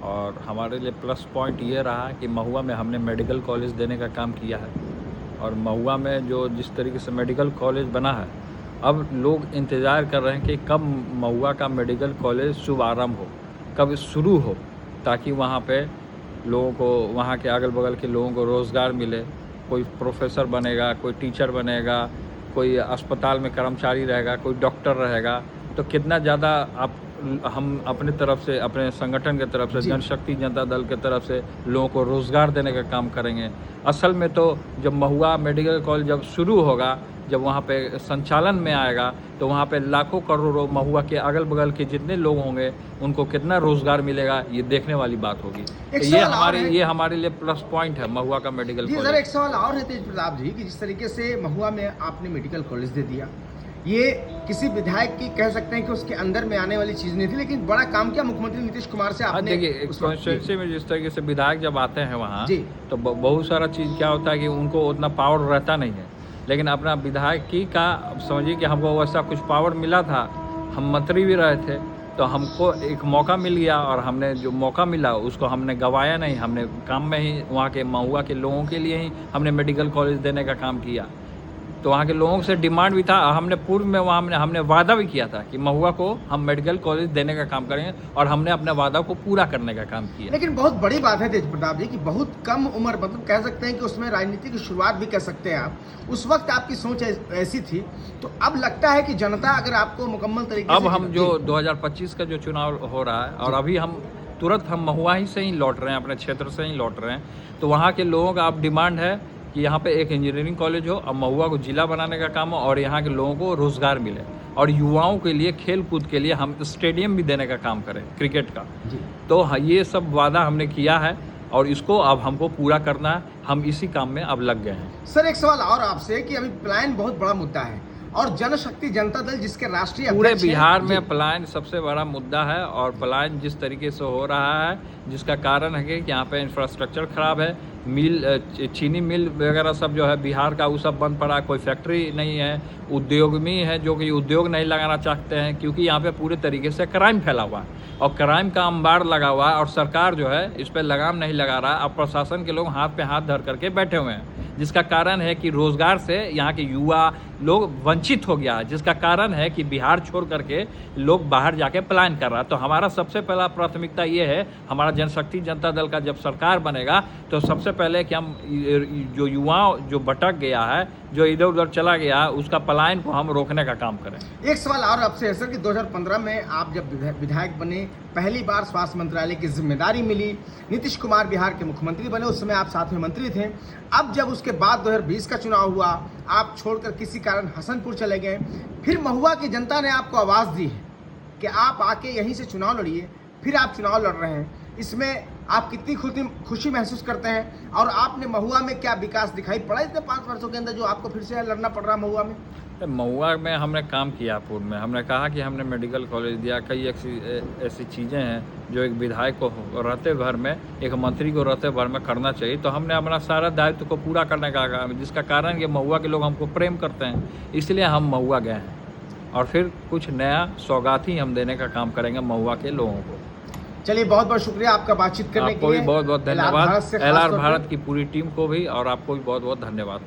और हमारे लिए प्लस पॉइंट ये रहा कि महुआ में हमने मेडिकल कॉलेज देने का काम किया है। और महुआ में जो जिस तरीके से मेडिकल कॉलेज बना है, अब लोग इंतज़ार कर रहे हैं कि कब महुआ का मेडिकल कॉलेज शुभारंभ हो, कब शुरू हो, ताकि वहाँ पे लोगों को, वहाँ के अगल बगल के लोगों को रोज़गार मिले। कोई प्रोफेसर बनेगा, कोई टीचर बनेगा, कोई अस्पताल में कर्मचारी रहेगा, कोई डॉक्टर रहेगा, तो कितना ज़्यादा हम अपने तरफ से, अपने संगठन की तरफ से, जनशक्ति जनता दल की तरफ से लोगों को रोज़गार देने का काम करेंगे। असल में तो जब महुआ मेडिकल कॉलेज जब शुरू होगा, जब वहाँ पे संचालन में आएगा, तो वहाँ पे लाखों करोड़ों महुआ के अगल बगल के जितने लोग होंगे उनको कितना रोज़गार मिलेगा, ये देखने वाली बात होगी। तो ये हमारे लिए प्लस पॉइंट है महुआ का मेडिकल कॉलेज। सर, एक सवाल और है तेज प्रताप जी कि जिस तरीके से महुआ में आपने मेडिकल कॉलेज दे दिया, ये किसी विधायक की कह सकते हैं कि उसके अंदर में आने वाली चीज़ नहीं थी, लेकिन बड़ा काम किया मुख्यमंत्री नीतीश कुमार से आपने। देखिए, कॉन्स्टिट्यूंसी में जिस तरीके से विधायक जब आते हैं वहाँ, तो बहुत सारा चीज़ क्या होता है कि उनको उतना पावर रहता नहीं है, लेकिन अपना विधायक की का समझिए कि हमको वैसा कुछ पावर मिला था। हम मंत्री भी रहे थे, तो हमको एक मौका मिल गया, और हमने जो मौका मिला उसको हमने गंवाया नहीं। हमने काम में ही वहाँ के महुआ के लोगों के लिए ही हमने मेडिकल कॉलेज देने का काम किया। तो वहाँ के लोगों से डिमांड भी था, हमने पूर्व में वहाँ हमने वादा भी किया था कि महुआ को हम मेडिकल कॉलेज देने का काम करेंगे, और हमने अपने वादा को पूरा करने का काम किया। लेकिन बहुत बड़ी बात है तेज प्रताप जी कि बहुत कम उम्र, मतलब कह सकते हैं कि उसमें राजनीति की शुरुआत भी कह सकते हैं आप, उस वक्त आपकी सोच ऐसी थी। तो अब लगता है कि जनता अगर आपको मुकम्मल तरीके अब हम जो 2025 का जो चुनाव हो रहा है, और अभी हम तुरंत हम महुआ ही से ही लौट रहे हैं, अपने क्षेत्र से ही लौट रहे हैं, तो वहाँ के लोगों का अब डिमांड है कि यहाँ पे एक इंजीनियरिंग कॉलेज हो, अब महुआ को जिला बनाने का काम हो, और यहाँ के लोगों को रोज़गार मिले, और युवाओं के लिए खेल कूद के लिए हम स्टेडियम भी देने का काम करें क्रिकेट का। तो ये सब वादा हमने किया है, और इसको अब हमको पूरा करना है। हम इसी काम में अब लग गए हैं। सर, एक सवाल और आपसे कि अभी पलायन बहुत बड़ा मुद्दा है, और जनशक्ति जनता दल जिसके राष्ट्रीय पूरे बिहार में पलायन सबसे बड़ा मुद्दा है। और पलायन जिस तरीके से हो रहा है, जिसका कारण है कि यहाँ पे इंफ्रास्ट्रक्चर खराब है, मिल, चीनी मिल वगैरह सब जो है बिहार का, वो सब बंद पड़ा, कोई फैक्ट्री नहीं है, उद्योगमी है जो कि उद्योग नहीं लगाना चाहते हैं, क्योंकि यहाँ पे पूरे तरीके से क्राइम फैला हुआ है, और क्राइम का अंबार लगा हुआ है, और सरकार जो है इस पर लगाम नहीं लगा रहा। अब प्रशासन के लोग हाथ पे हाथ धर करके बैठे हुए हैं, जिसका कारण है कि रोज़गार से यहाँ के युवा लोग वंचित हो गया है, जिसका कारण है कि बिहार छोड़ करके लोग बाहर जाके पलायन कर रहा है। तो हमारा सबसे पहला प्राथमिकता ये है, हमारा जनशक्ति जनता दल का जब सरकार बनेगा, तो सबसे पहले कि हम जो युवा जो भटक गया है, जो इधर उधर चला गया है, उसका पलायन को हम रोकने का काम करें। एक सवाल और आपसे है सर कि 2015 में आप जब विधायक बने, पहली बार स्वास्थ्य मंत्रालय की जिम्मेदारी मिली, नीतीश कुमार बिहार के मुख्यमंत्री बने, उस समय आप साथ में मंत्री थे। अब जब उसके बाद 2020 का चुनाव हुआ, आप छोड़कर किसी कारण हसनपुर चले गए, फिर महुआ की जनता ने आपको आवाज़ दी है कि आप आके यहीं से चुनाव लड़िए, फिर आप चुनाव लड़ रहे हैं। इसमें आप कितनी खुशी महसूस करते हैं, और आपने महुआ में क्या विकास दिखाई पड़ा इतने 5 वर्षों के अंदर जो आपको फिर से लड़ना पड़ रहा महुआ में? महुआ में हमने काम किया पूर्व में, हमने कहा कि हमने मेडिकल कॉलेज दिया, कई ऐसी चीज़ें हैं जो एक विधायक को रहते भर में, एक मंत्री को रहते भर में करना चाहिए। तो हमने अपना सारा दायित्व को पूरा करने का काम, जिसका कारण कि महुआ के लोग हमको प्रेम करते हैं, इसलिए हम महुआ गए हैं, और फिर कुछ नया सौगात ही हम देने का काम करेंगे महुआ के लोगों को। चलिए, बहुत बहुत शुक्रिया आपका बातचीत करने के लिए। आपको भी बहुत बहुत धन्यवाद, LR भारत की पूरी टीम को भी, और आपको भी बहुत बहुत धन्यवाद।